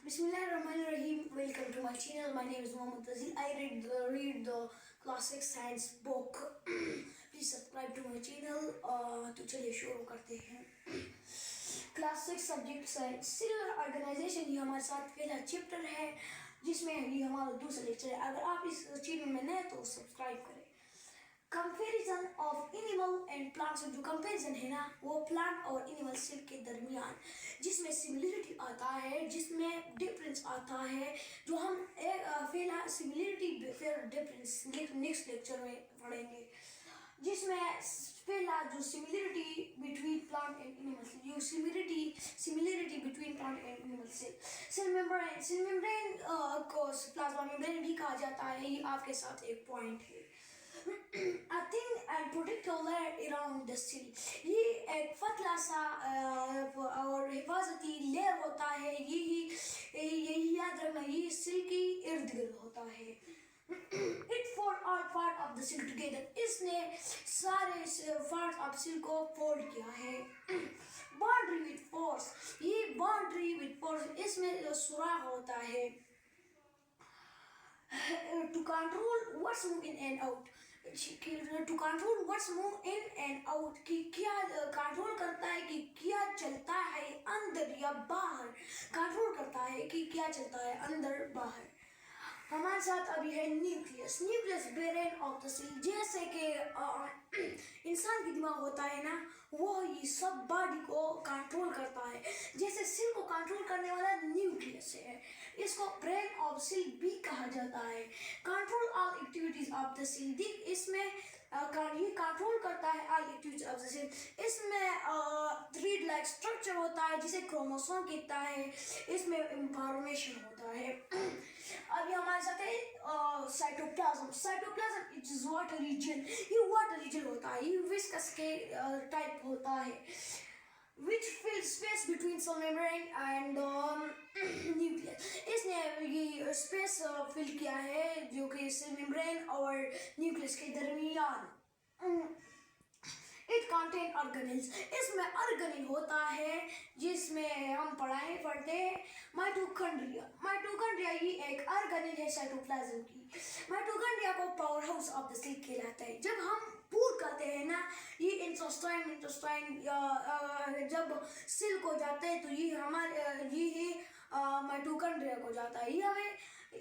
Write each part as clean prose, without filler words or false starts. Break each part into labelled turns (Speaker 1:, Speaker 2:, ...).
Speaker 1: Bismillahirrahmanirrahim. Welcome to my channel. My name is Mohammad Tazil. I read the classic science book. Please subscribe to my channel. तो चलिए शुरू करते हैं. Classic subject science silver organisation ये हमारे साथ पहला चैप्टर है जिसमें ये हमारा दूसरा लेक्चर है. अगर आप इस चैनल में नए तो सब्सक्राइब करें. Comparison of animal and plants, जो कंपेरिजन है ना वो प्लांट और एनिमल सेल के दरमियान, जिसमें सिमिलरिटी आता है, जिसमें डिफरेंस आता है, जो हम पहला सिमिलरिटी फिर डिफरेंस नेक्स्ट लेक्चर में पढ़ेंगे. जिसमें पहला जो similarity between plant and animal cell, जो similarity between plant and animal cell. Cell membrane को प्लाज्मा मेम्ब्रेन भी कहा जाता है. ये आपके साथ एक पॉइंट है. A thin and protective layer around the cell. ये एक पतला सा और हिफाजती लेयर होता है. यही याद रखना, ये सेल की इर्द गिर्द होता है. It fold all part of the cell together. इसने सारे पार्ट ऑफ सेल को फोल्ड किया है. Boundary with pores. ये बाउंड्री विद पोर्स, इसमें सुराख होता है. To control what's move in and out. To control what's move in and out, कि क्या कंट्रोल करता है कि क्या चलता है अंदर या बाहर. कंट्रोल करता है कि क्या चलता है अंदर बाहर. हमारे साथ अभी है nucleus brain of the cell. जैसे कि इंसान की दिमाग होता है ना, वो ये सब बॉडी को कंट्रोल करता है. जैसे सेल को कंट्रोल करने वाला न्यूक्लियस है. इसको ब्रेन ऑफ सेल भी कहा जाता है. Control all activities of the cell. इसमें ये कंट्रोल करता है all activities of the cell. इसमें थ्रेड लाइक स्ट्रक्चर होता है जिसे क्रोमोसोम कहता है. इसमें इंफॉर्मेशन होता है. अभी हमारे साथ है cytoplasm it is watery gel. ये वाटरी जेल होता है. ये विस्कस के टाइप होता है. Which fills space between cell membrane and nucleus. इसने ये स्पेस फिल किया है जो कि सेल मेम्ब्रेन और न्यूक्लियस के दरमियान. It contain organelles. इसमें ऑर्गेनेल होता है जिसमें हम पढ़ते हैं माइटोकॉन्ड्रिया. ये एक ऑर्गेनेल है साइटोप्लाज्म की. माइटोकॉन्ड्रिया को power house of the cell कहलाता है. जब हम पूर करते हैं ना, ये इंटेस्टाइन जब सेल को जाते हैं तो ये माइटोकॉन्ड्रिया को जाता है. ये हमें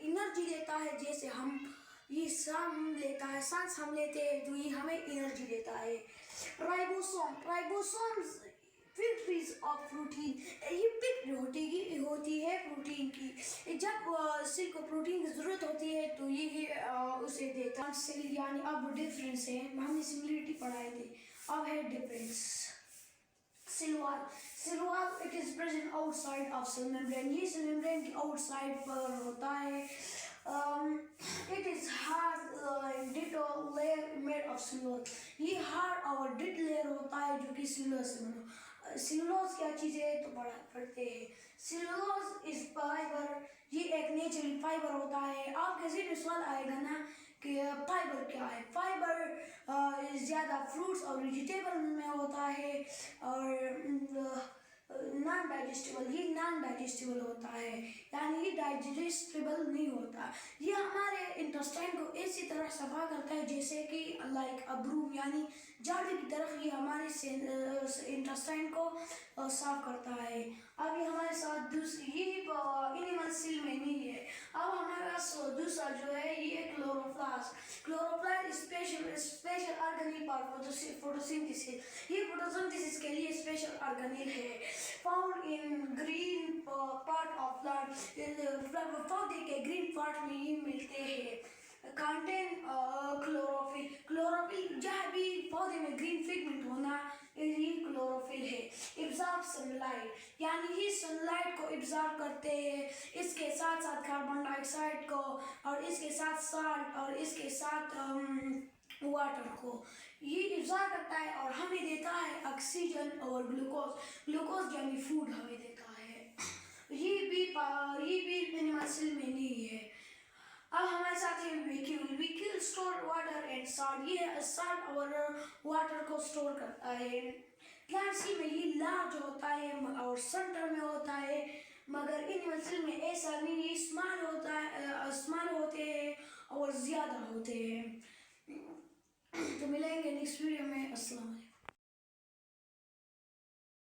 Speaker 1: एनर्जी देता है. जैसे सांस हम लेते हैं तो ये हमें एनर्जी देता है. Ribosomes factories of protein. ये फैक्ट्री होती है प्रोटीन की. जब सेल को प्रोटीन की जरूरत होती है तो ये उसे देता है. सेल यानी अब डिफरेंस है. हमने सिमिलरिटी पढ़ाए थे, अब है difference. Cell wall it is present outside of cell membrane. ये सेल मेम्ब्रेन की आउटसाइड पर होता है. It is hard ditto layer made of cellulose. ये हार्ड और डिट लेयर होता है जो कि सेलुलोज से बना. सेलुलोज क्या चीज़ है तो पढ़ते हैं. Cellulose is fibre. ये एक नेचुरल फाइबर होता है. आपके ज़हन में सवाल आएगा ना कि फाइबर क्या है. फाइबर ज़्यादा फ्रूट्स और वेजिटेबल में होता है और नॉन डाइजेस्टिबल होता है. यानी ये डाइजेस्टिबल नहीं होता. ये हमारे इंटेस्टाइन को ऐसी तरह सफा करता है जैसे कि लाइक अ ब्रूम यानी झाड़ू की तरफ ये हमारे इंटेस्टाइन को साफ करता है. अभी हमारे साथ दूसरी एनिमल सेल में नहीं है. अब हमारे पास दूसरा जो है ये chloroplast special organelle for photosynthesis. ये फोटोसिंथेसिस के लिए स्पेशल ऑर्गेनेल है. Found in green part of plant. पौधे के ग्रीन पार्ट में ये मिलते हैं. Contain chlorophyll. जहाँ भी पौधे में ग्रीन पिगमेंट होना ये क्लोरोफिल है. एब्जॉर्ब सनलाइट यानी ये सनलाइट को एब्जॉर्ब करते हैं. इसके साथ साथ कार्बन डाइऑक्साइड को और इसके साथ साल्ट और इसके साथ वाटर को ये एब्जॉर्ब करता है और हमें देता है ऑक्सीजन और ग्लूकोज यानी फूड हमें देता है. ये भी एनिमल सेल में नहीं है. अब हमारे साथ है vacuole store water and salt. ये सॉल्ट और वाटर को स्टोर करता है. प्लांट सेल में ये लार्ज होता है और सेंटर में होता है. मगर इन मसल में ऐसा नहीं, ये स्मॉल होता है, स्मॉल होते हैं और ज़्यादा होते हैं। तो मिलेंगे नेक्स्ट वीडियो में।